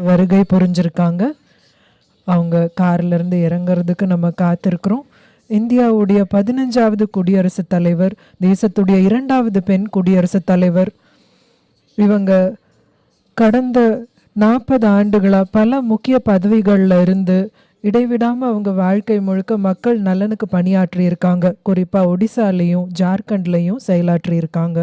வருகை புரிஞ்சிருக்காங்க. அவங்க கார்லேருந்து இறங்கிறதுக்கு நம்ம காத்திருக்கிறோம். இந்தியாவுடைய 15வது குடியரசுத் தலைவர், தேசத்துடைய 2வது பெண் குடியரசுத் தலைவர். இவங்க கடந்த 40 ஆண்டுகளாக பல முக்கிய பதவிகளில் இருந்து இடைவிடாமல் அவங்க வாழ்க்கை முழுக்க மக்கள் நலனுக்கு பணியாற்றி இருக்காங்க. குறிப்பாக ஒடிசாலையும் ஜார்க்கண்ட்லையும் செயலாற்றி இருக்காங்க.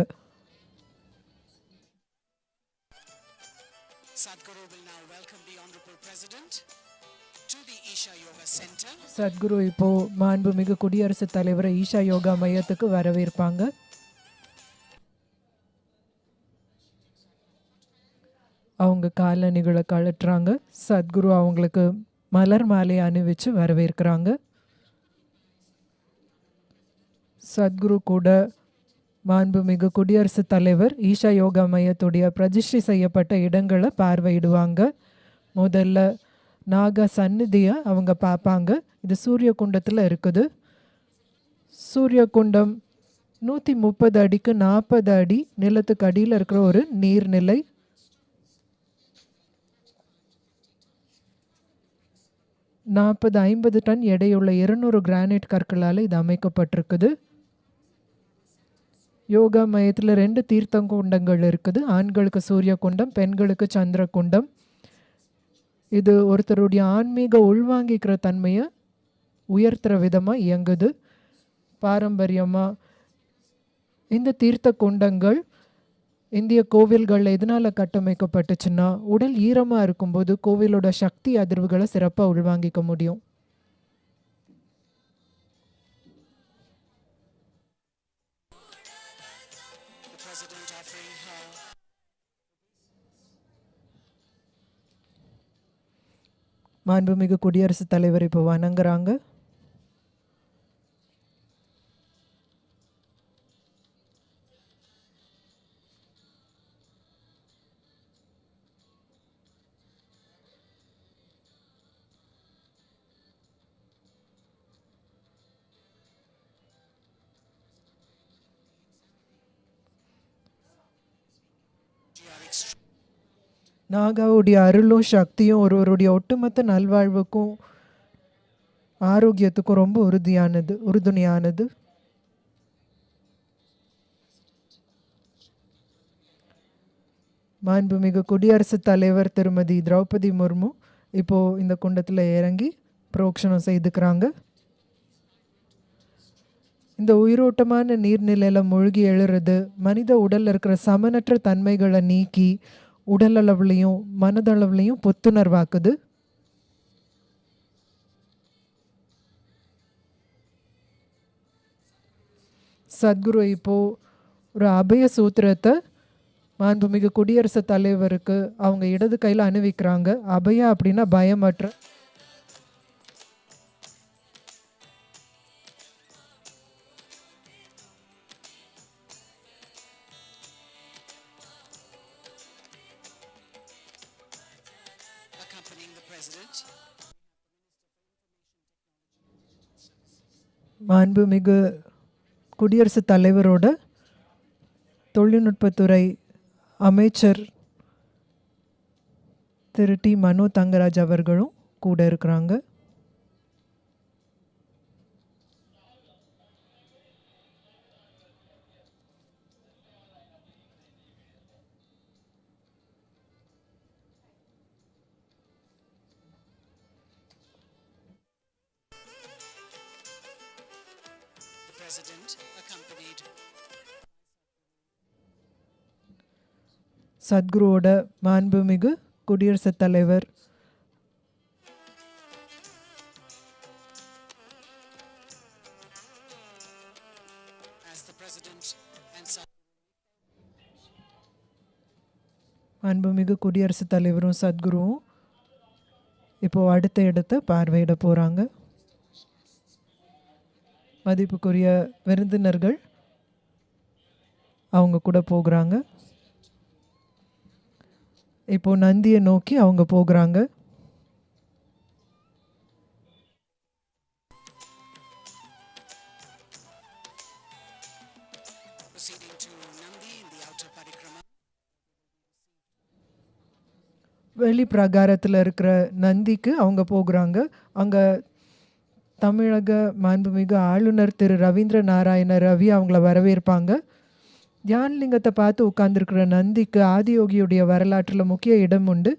சத்குரு இப்போ மாண்புமிகு குடியரசுத் தலைவரை ஈஷா யோகா மையத்துக்கு வரவேற்பாங்க. அவங்க காலணிகளை கழட்டுறாங்க. சத்குரு அவங்களுக்கு மலர் மாலையை அணிவிச்சு வரவேற்கிறாங்க. சத்குரு கூட மாண்புமிகு குடியரசுத் தலைவர் ஈஷா யோகா மையத்துடைய பிரதிஷ்டை செய்யப்பட்ட இடங்களை பார்வையிடுவாங்க. முதல்ல நாக சந்நிதியை அவங்க பார்ப்பாங்க. இது சூரிய குண்டத்தில் இருக்குது. சூரிய குண்டம் 130 அடிக்கு 40 அடி நிலத்துக்கு அடியில் இருக்கிற ஒரு நீர்நிலை. நாற்பது 50 டன் எடையுள்ள 200 கிரானைட் கற்களால் இது அமைக்கப்பட்டிருக்குது. யோகா மையத்தில் 2 தீர்த்த குண்டங்கள் இருக்குது. ஆண்களுக்கு சூரிய குண்டம், பெண்களுக்கு சந்திர குண்டம். இது ஒருத்தருடைய ஆன்மீக உள்வாங்கிக்கிற தன்மையை உயர்த்துற விதமாக இயங்குது. பாரம்பரியமாக இந்த தீர்த்த குண்டங்கள் இந்திய கோவில்களில் எதனால் கட்டமைக்கப்பட்டுச்சுன்னா, உடல் ஈரமாக இருக்கும்போது கோவிலோட சக்தி அதிர்வுகளை சிறப்பாக உள்வாங்கிக்க முடியும். மாண்புமிகு குடியரசுத் தலைவர் இப்போ வணங்குறாங்க. நாகாவுடைய அருளும் சக்தியும் ஒருவருடைய ஒட்டுமொத்த நல்வாழ்வுக்கும் ஆரோக்கியத்துக்கும் ரொம்ப உறுதுணையானது. மாண்புமிகு குடியரசுத் தலைவர் திருமதி திரௌபதி முர்மு இப்போ இந்த குண்டத்தில் இறங்கி புரோக்ஷனம் செய்துக்கிறாங்க. இந்த உயிரோட்டமான நீர்நிலையில் மூழ்கி எழுறது மனித உடலில் இருக்கிற சமனற்ற தன்மைகளை நீக்கி உடல் அளவுலையும் மனதளவுலையும் புத்துணர்வாக்குது. சத்குரு இப்போ ஒரு அபய சூத்திரத்தை மாண்புமிகு குடியரசுத் தலைவருக்கு அவங்க இடது கையில் அணிவிக்கிறாங்க. அபயா அப்படின்னா பயமற்ற. மாண்புமிகு குடியரசுத் தலைவரோட தொழில்நுட்பத்துறை அமைச்சர் திரு டி மனோ தங்கராஜ் அவர்களும் கூட இருக்கிறாங்க. சத்குருவோட மாண்புமிகு குடியரசுத் தலைவர் மாண்புமிகு குடியரசுத் தலைவரும் சத்குருவும் இப்போ அடுத்த இடத்தை பார்வையிட போகிறாங்க. மதிப்புக்குரிய விருந்தினர்கள் அவங்க கூட போகிறாங்க. இப்போ நந்தியை நோக்கி அவங்க போகிறாங்க. வெளி பிரகாரத்தில் இருக்கிற நந்திக்கு அவங்க போகிறாங்க. அங்கே தமிழக மாண்புமிகு ஆளுநர் திரு ரவீந்திர நாராயண ரவி அவங்கள வரவேற்பாங்க. தியானலிங்கத்தை பார்த்து உட்கார்ந்துருக்கிற நந்திக்கு ஆதியோகியுடைய வரலாற்றில் முக்கிய இடம் உண்டு.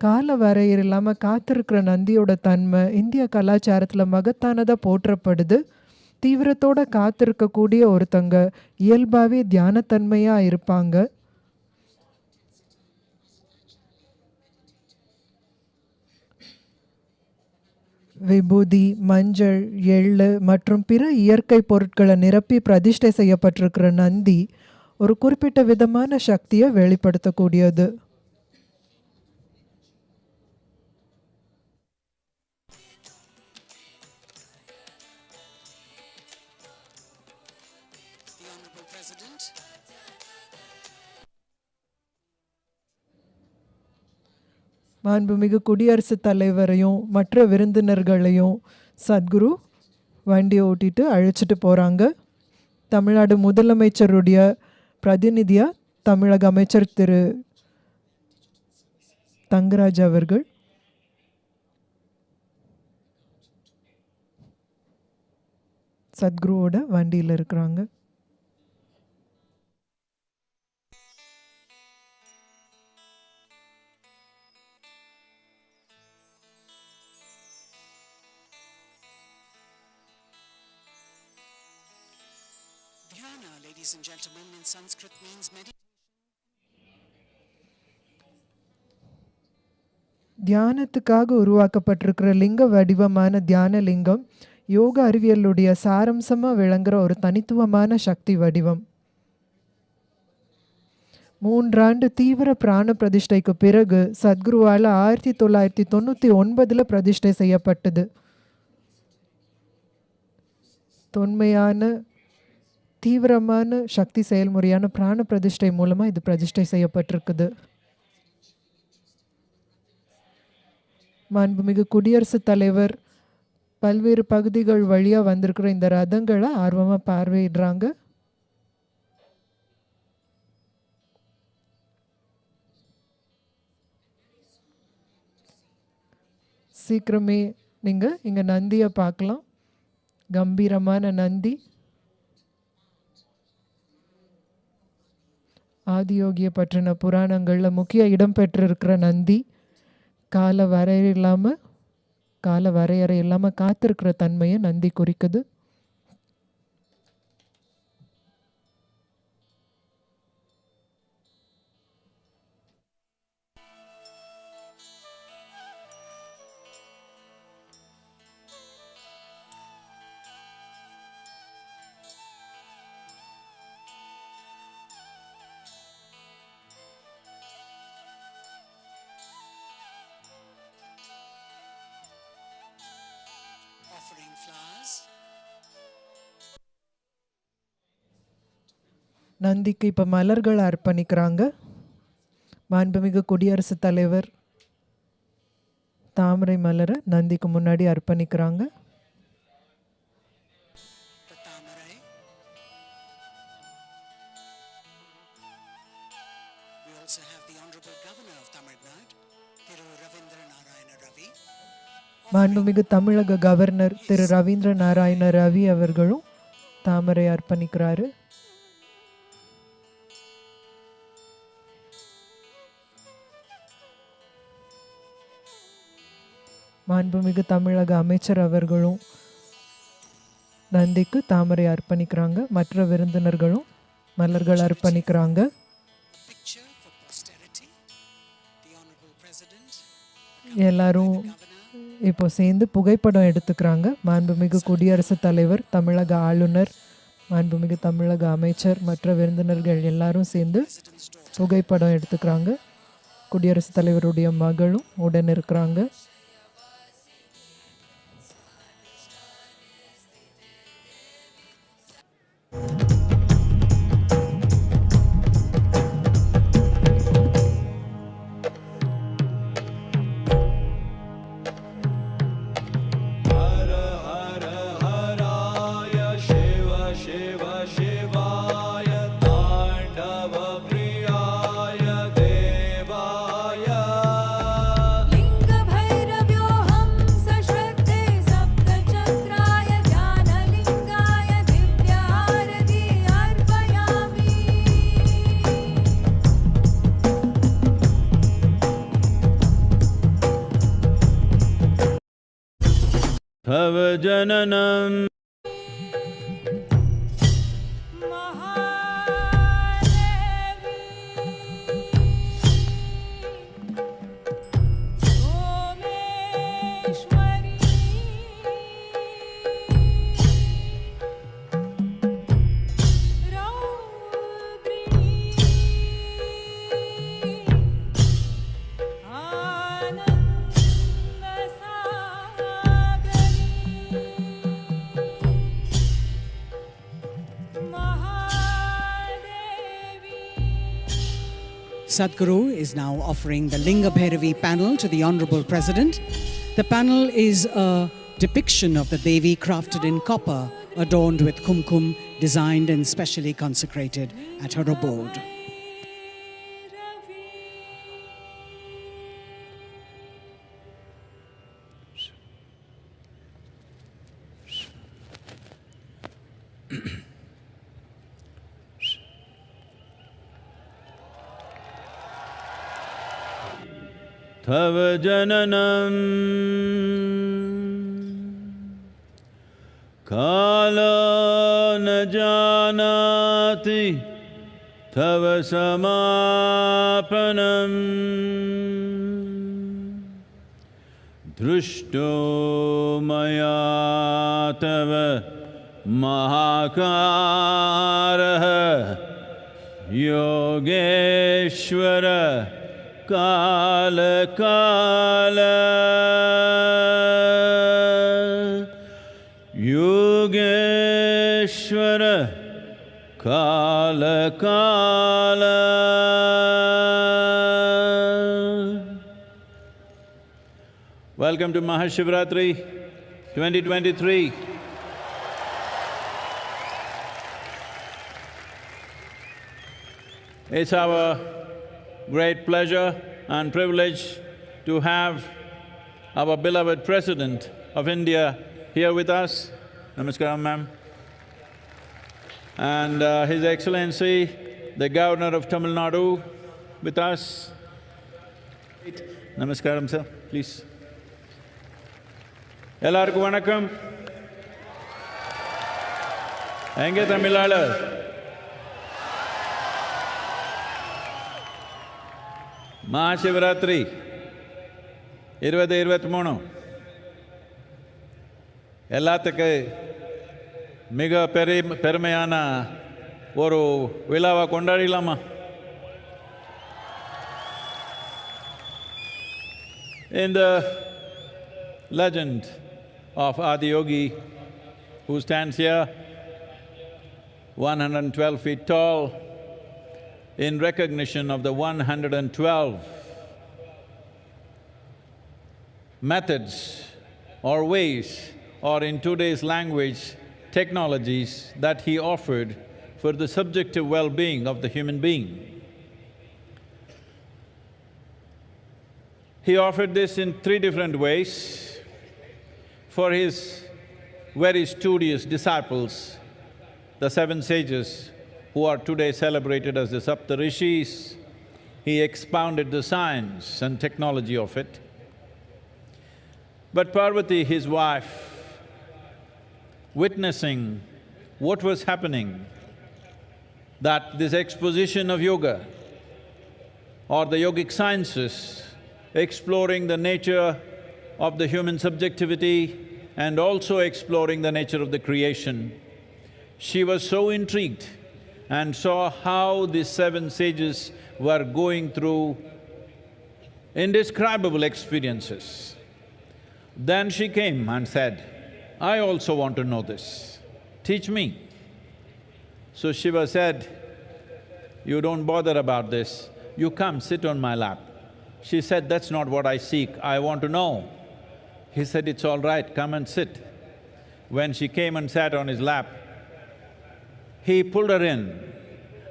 கால வரையறை இல்லாமல் காத்திருக்கிற நந்தியோட தன்மை இந்திய கலாச்சாரத்தில் மகத்தானதாக போற்றப்படுது. தீவிரத்தோட காத்திருக்கக்கூடிய ஒருத்தங்க இயல்பாகவே தியானத்தன்மையாக இருப்பாங்க. விபூதி, மஞ்சள், எள்ளு மற்றும் பிற இயற்கை பொருட்களை நிரப்பி பிரதிஷ்டை செய்யப்பட்டிருக்கிற நந்தி ஒரு குறிப்பிட்ட விதமான சக்தியை வெளிப்படுத்தக்கூடியது. மாண்புமிகு குடியரசுத் தலைவரையும் மற்ற விருந்தினர்களையும் சத்குரு வண்டியை ஓட்டிட்டு அழைச்சிட்டு போகிறாங்க. தமிழ்நாடு முதலமைச்சருடைய பிரதிநிதியாக தமிழக அமைச்சர் திரு தங்கராஜ் அவர்கள் சத்குருவோட வண்டியில் இருக்கிறாங்க. Ladies and gentlemen, in Sanskrit means meditation. தியானத்துக்காக உருவாக்கப்பட்டிருக்கிற லிங்க வடிவமான தியான லிங்கம் யோக அறிவியலுடைய சாரம்சமாக விளங்குற ஒரு தனித்துவமான சக்தி வடிவம். 3 ஆண்டு தீவிர பிராண பிரதிஷ்டைக்கு பிறகு சத்குருவால் 1999 பிரதிஷ்டை செய்யப்பட்டது. தொன்மையான தீவிரமான சக்தி செயல்முறையான பிராண பிரதிஷ்டை மூலமாக இது பிரதிஷ்டை செய்யப்பட்டிருக்குது. மாண்புமிகு குடியரசுத் தலைவர் பல்வேறு பகுதிகள் வழியாக வந்திருக்கிற இந்த ரதங்களை ஆர்வமாக பார்வையிடுறாங்க. சீக்கிரமே நீங்கள் இங்கே நந்தியை பார்க்கலாம். கம்பீரமான நந்தி, ஆதியோகியை பற்றின புராணங்களில் முக்கிய இடம் பெற்றிருக்கிற நந்தி, கால வரையறை இல்லாமல் காத்திருக்கிற தன்மையை நந்தி குறிக்குது. Offering flowers. நந்திக்கு இப்போ மலர்களை அர்ப்பணிக்கிறாங்க. மாண்புமிகு குடியரசுத் தலைவர் தாமரை மலரை நந்திக்கு முன்னாடி அர்ப்பணிக்கிறாங்க. We also have the Honorable Governor of Tamil Nadu, Thiru Ravindra Narayana Ravi. மாண்புமிகு தமிழக கவர்னர் திரு ரவீந்திர நாராயண ரவி அவர்களும் தாமரை அர்ப்பணிக்கிறாரு. மாண்புமிகு தமிழக அமைச்சர் அவர்களும் நந்திக்கு தாமரை அர்ப்பணிக்கிறாங்க. மற்ற விருந்தினர்களும் மலர்கள் அர்ப்பணிக்கிறாங்க. எல்லாரும் இப்போ சேர்ந்து புகைப்படம் எடுத்துக்கிறாங்க. மாண்புமிகு குடியரசுத் தலைவர், தமிழக ஆளுநர், மாண்புமிகு தமிழக அமைச்சர், மற்ற விருந்தினர்கள் எல்லாரும் சேர்ந்து புகைப்படம் எடுத்துக்கிறாங்க. குடியரசுத் தலைவருடைய மகளும் உடன் இருக்கிறாங்க. तव जननम् Sadhguru is now offering the Linga Bhairavi panel to the Honorable President. The panel is a depiction of the Devi crafted in copper, adorned with kumkum, designed and specially consecrated at her abode. तव जननम् कालो न जानाति तव समापनम् दृष्टो मया तव महाकारः योगेश्वर काल काल योगेश्वर काल काल. Welcome to Mahashivratri 2023. It's our great pleasure and privilege to have our beloved President of India here with us. Namaskaram, ma'am. And His Excellency, the Governor of Tamil Nadu with us. Namaskaram, sir, please. Ellarku vanakkam. Enge Tamilalar. Mahashivratri 2023 எல்லாத்துக்கு மிக பெருமையான ஒரு விழாவை கொண்டாடிடலாமா? In the legend of Adiyogi, who stands here 112 feet tall, in recognition of the 112 methods or ways, or in today's language, technologies that he offered for the subjective well-being of the human being. He offered this in three different ways for his very studious disciples, the seven sages, who are today celebrated as the Saptarishis. He expounded the science and technology of it. But Parvati, his wife, witnessing what was happening, that this exposition of yoga or the yogic sciences, exploring the nature of the human subjectivity and also exploring the nature of the creation, she was so intrigued and saw how these seven sages were going through indescribable experiences. Then she came and said, I also want to know this, teach me. So Shiva said, you don't bother about this, you come sit on my lap. She said, that's not what I seek, I want to know. He said, it's all right, come and sit. When she came and sat on his lap, he pulled her in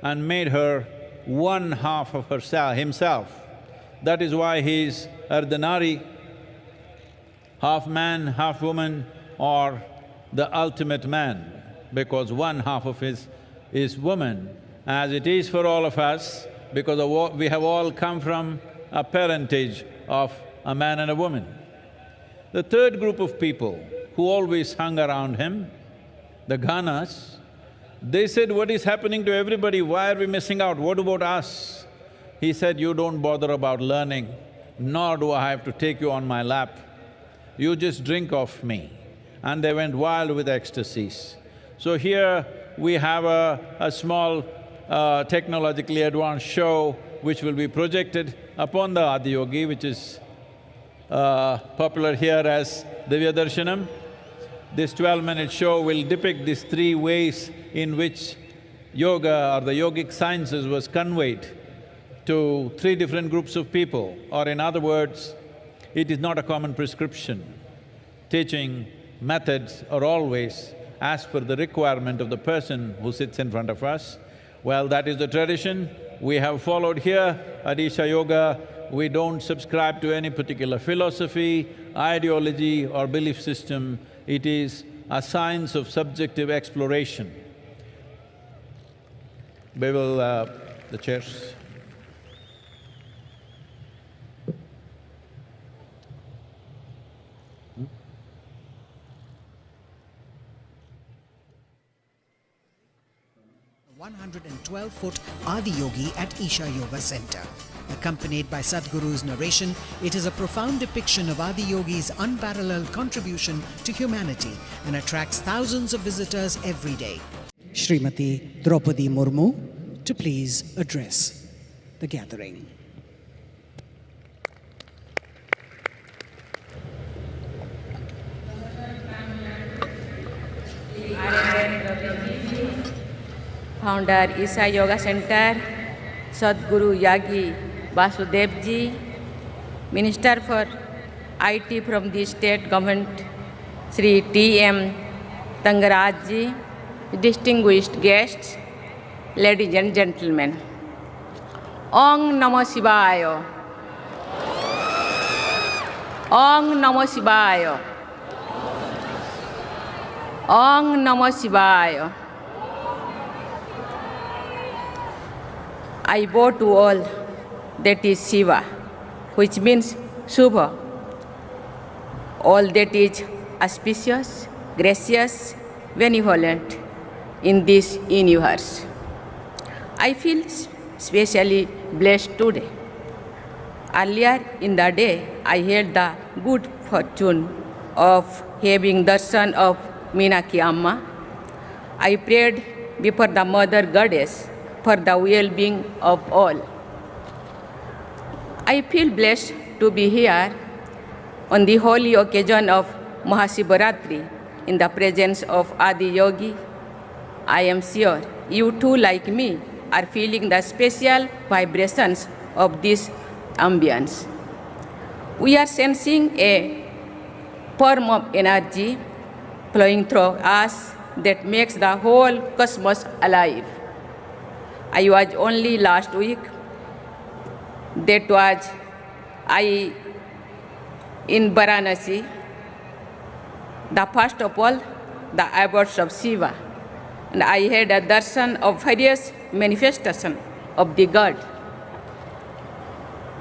and made her one half of himself. That is why he's Ardhanari, half man, half woman, or the ultimate man, because one half of his is woman, as it is for all of us, because we have all come from a parentage of a man and a woman. The third group of people who always hung around him, the Ghanas, they said, "What is happening to everybody? Why are we missing out? What about us?" He said, "You don't bother about learning, nor do I have to take you on my lap. You just drink off me." And they went wild with ecstasies. So here we have a small technologically advanced show which will be projected upon the Adiyogi, which is popular here as Divya Darshanam. This 12-minute show will depict these three ways in which yoga or the yogic sciences was conveyed to three different groups of people, or in other words, it is not a common prescription. Teaching methods are always as per the requirement of the person who sits in front of us. Well, that is the tradition we have followed here at Isha Yoga. We don't subscribe to any particular philosophy, ideology or belief system. It is a science of subjective exploration. We will… the chairs. A 112-foot Adiyogi at Isha Yoga Center. Accompanied by Sadhguru's narration, it is a profound depiction of Adiyogi's unparalleled contribution to humanity and attracts thousands of visitors every day. Srimati Draupadi Murmu to please address the gathering. Founder Isha Yoga Center, Sadhguru Yagi Vasudev Ji, Minister for IT from the State Government, Sri T.M. Tangaraj Ji, distinguished guests, ladies and gentlemen. Om Namo Shivaya. Om Namo Shivaya. Om Namo Shivaya. I bow to all that is Shiva, which means Shubha, all that is auspicious, gracious, benevolent in this universe. I feel especially blessed today. Earlier in the day, I had the good fortune of having darshan of Meenakshi Amma. I prayed before the Mother Goddess for the well-being of all. I feel blessed to be here on the holy occasion of Mahashivratri in the presence of Adiyogi. I am sure you too, like me, are feeling the special vibrations of this ambience. We are sensing a form of energy flowing through us that makes the whole cosmos alive. I was only last week, that was I in Varanasi, the first of all, the abodes of Shiva, and I had a darshan of various manifestations of the God.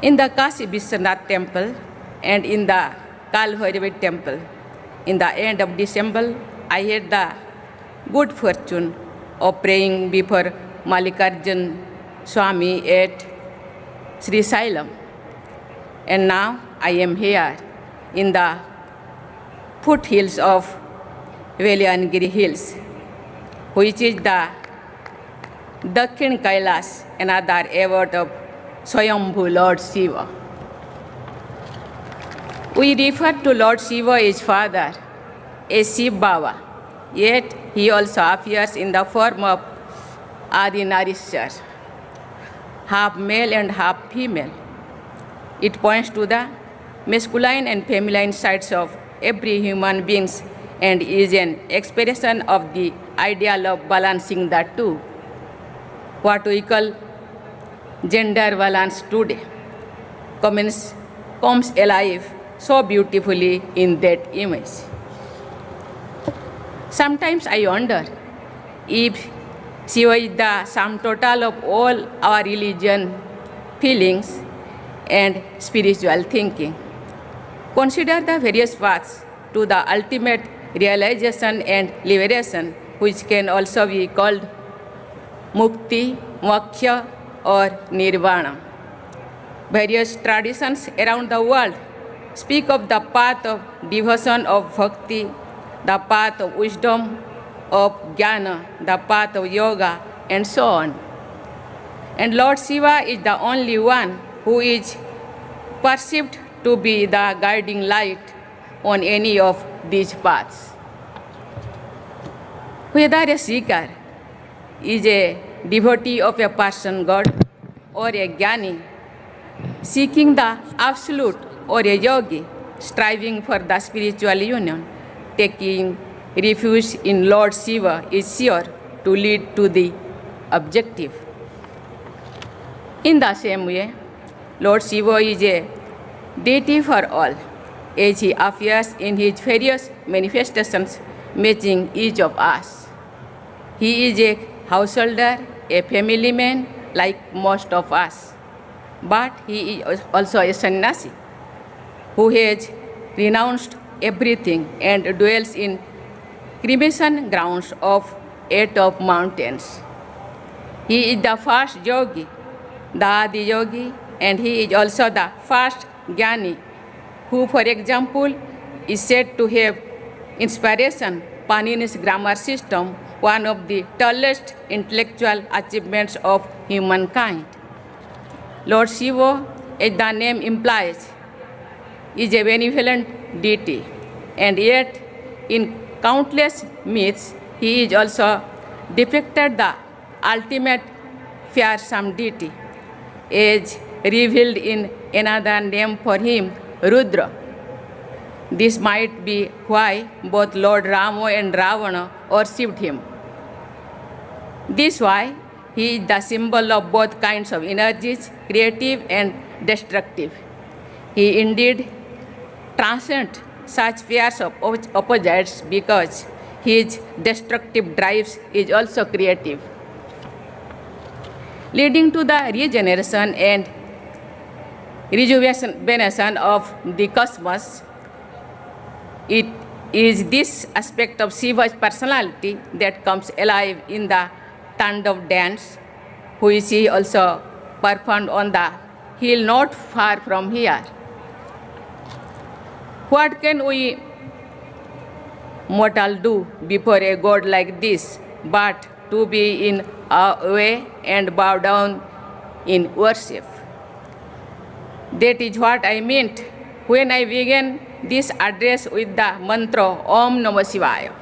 In the Kashi Vishwanath temple and in the Kalbhairavi temple, in the end of December, I had the good fortune of praying before Mallikarjun Swami at Sri Sailam. And now I am here in the foothills of Veliangiri Hills, which is the Dakhin Kailash, another abode of Swayambhu Lord Shiva. We refer to Lord Shiva as Father, as Shiv Baba, yet he also appears in the form of Adi Narishwar, half male and half female. It points to the masculine and feminine sides of every human being and is an expression of the ideal of balancing the two, what we call gender balance today, comes alive so beautifully in that image. Sometimes I wonder if Shiva is the sum total of all our religion, feelings, and spiritual thinking. Consider the various paths to the ultimate realization and liberation, which can also be called mukti, moksha, or nirvana. Various traditions around the world speak of the path of devotion of bhakti, the path of wisdom, of jnana, the path of yoga, and so on. And Lord Shiva is the only one who is perceived to be the guiding light on any of these paths. Whether a seeker is a devotee of a person god or a jnani, seeking the absolute, or a yogi striving for the spiritual union, taking refuge in Lord Shiva is sure to lead to the objective. In the same way, Lord Shiva is a deity for all, as he appears in his various manifestations, matching each of us. He is a householder, a family man like most of us, but he is also a sannyasi who has renounced everything and dwells in cremation grounds of 8 of mountains. He is the first yogi, the Adiyogi, and he is also the first jnani who, for example, is said to have inspiration Panini's grammar system, one of the tallest intellectual achievements of humankind. Lord Shiva, as the name implies, is a benevolent deity, and yet in countless myths he is also depicted the ultimate fearsome deity, as revealed in another name for him, Rudra. This might be why both Lord Rama and Ravana worshipped him. This is why he is the symbol of both kinds of energies, creative and destructive. He indeed transcends such fears of opposites because his destructive drives is also creative, leading to the regeneration and rejuvenation of the cosmos. It is this aspect of Shiva's personality that comes alive in the Tandav dance, which he also performed on the hill not far from here. What can we mortal do before a god like this but to be in awe and bow down in worship? That is what I meant when I began this address with the mantra Om Namah Shivaya.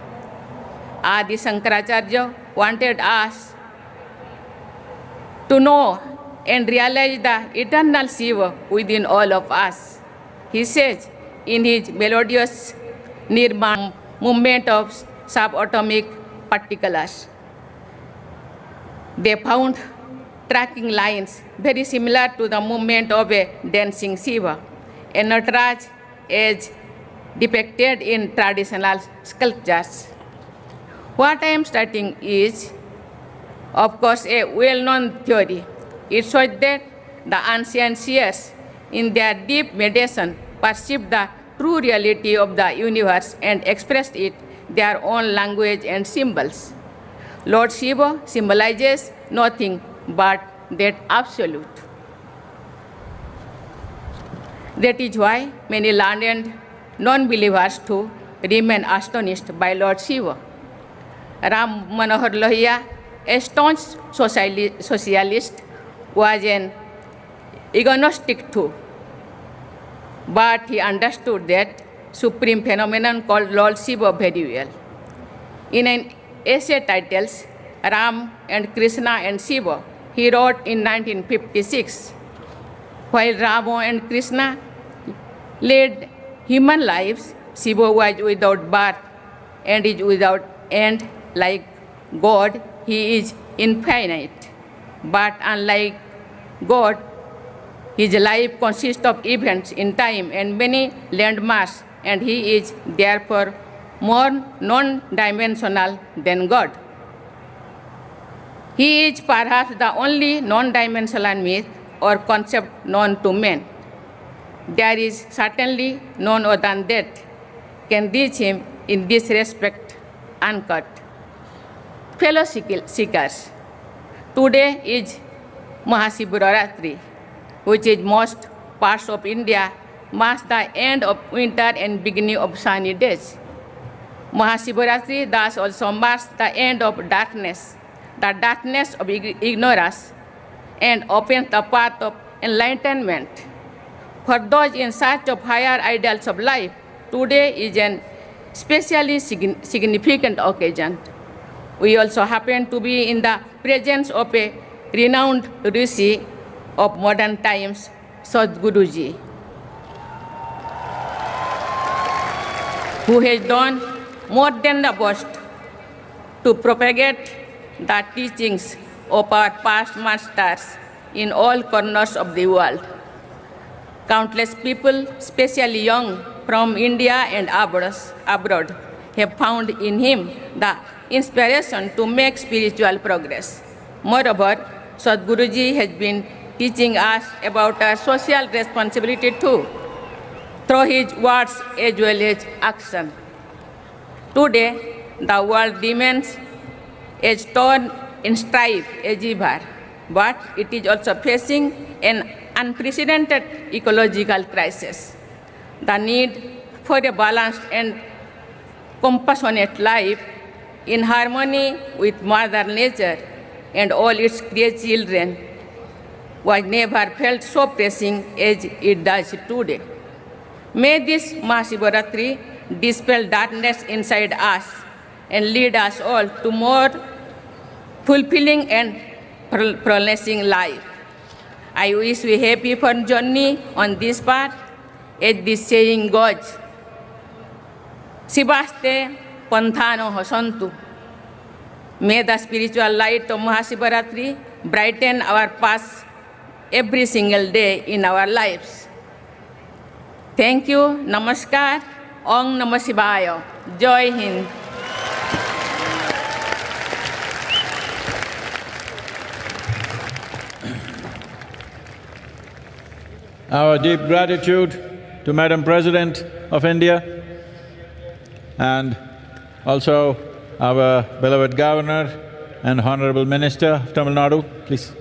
Adi Shankaracharya wanted us to know and realize the eternal Shiva within all of us. He says in his melodious Nirman movement of subatomic particles, they found tracking lines very similar to the movement of a dancing Shiva, a Nataraj as depicted in traditional sculptures. What I am stating is, of course, a well-known theory. It shows that the ancient seers, in their deep meditation, perceived the true reality of the universe and expressed it their own language and symbols. Lord Shiva symbolizes nothing but that absolute. That is why many learned non-believers too remain astonished by Lord Shiva. Ram Manohar Lohia, a staunch socialist, was an agnostic too, but he understood that supreme phenomenon called Lord Shiva very well. In an essay titled Ram and Krishna and Shiva, he wrote in 1956, while Rama and Krishna led human lives, Shiva was without birth and is without end. Like God, he is infinite. But unlike God, his life consists of events in time and many landmarks, and he is therefore more non-dimensional than God. He is perhaps the only non-dimensional myth or concept known to men. There is certainly none other than that can reach him in this respect uncut. Fellow seekers, today is Mahashivratri, which in most parts of India marks the end of winter and beginning of sunny days. Mahashivratri thus also marks the end of darkness, the darkness of ignorance, and opens the path of enlightenment. For those in search of higher ideals of life, today is an especially significant occasion. We also happen to be in the presence of a renowned rishi of modern times, Sadhguruji, who has done more than the best to propagate the teachings of our past masters in all corners of the world. Countless people, especially young from India and abroad, have found in him the inspiration to make spiritual progress. Moreover, Sadhguruji has been teaching us about our social responsibility too, through his words as well as action. Today, the world remains as torn in strife as ever, but it is also facing an unprecedented ecological crisis. The need for a balanced and compassionate life in harmony with Mother Nature and all its created children was never felt so pressing as it does today. May this Mahashivratri dispel darkness inside us and lead us all to more fulfilling and prolonging life. I wish we happy fun journey on this path, as this saying goes, Sibaste Panthano Hosantu. May the spiritual light of Mahashivratri brighten our paths every single day in our lives. Thank you, Namaskar, Om Namah Shivaya, Jai Hind. Our deep gratitude to Madam President of India and also our beloved Governor and Honorable Minister of Tamil Nadu, please.